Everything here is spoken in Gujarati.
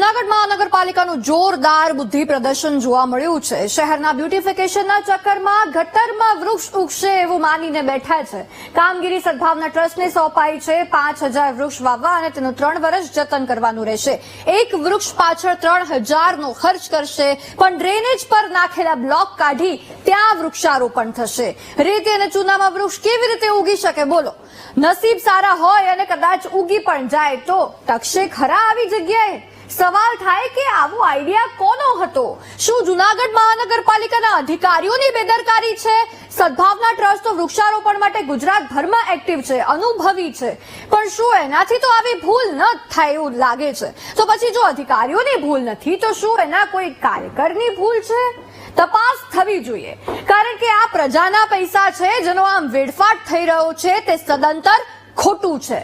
જૂનાગઢ મહાનગરપાલિકાનું જોરદાર બુદ્ધિ પ્રદર્શન જોવા મળ્યું છે। શહેરના બ્યુટિફિકેશનના ચક્કરમાં ગટરમાં વૃક્ષ ઉગશે એવું માનીને બેઠા છે। કામગીરી સદભાવના ટ્રસ્ટને સોંપાઈ છે। 5000 વૃક્ષ વાવવા અને તેનું 3 વર્ષ જતન કરવાનું રહેશે। એક વૃક્ષ પાછળ 3000નો ખર્ચ કરશે, પણ ડ્રેનેજ પર નાખેલા બ્લોક કાઢી ત્યાં વૃક્ષારોપણ થશે। રેતી અને ચૂનામાં વૃક્ષ કેવી રીતે ઉગી શકે બોલો? નસીબ સારા હોય અને કદાચ ઉગી પણ જાય તો ટકશે ખરા આવી જગ્યાએ? સવાલ થાય કે આવો આઈડિયા કોનો હતો? શું જૂનાગઢ મહાનગરપાલિકાના અધિકારીઓની બેદરકારી છે? સદભાવના ટ્રસ્ટ તો વૃક્ષારોપણ માટે ગુજરાતભરમાં એક્ટિવ છે, અનુભવી છે, પણ શું એનાથી તો આવી ભૂલ ન થાય એવું લાગે છે? તો પછી જો અધિકારીઓની ભૂલ નથી તો શું એના કોઈ કાર્યકરની ભૂલ છે? તપાસ થવી જોઈએ, કારણ કે આ પ્રજાના પૈસા છે જેનો આમ વેડફાટ થઈ રહ્યો છે તે સદંતર ખોટું છે।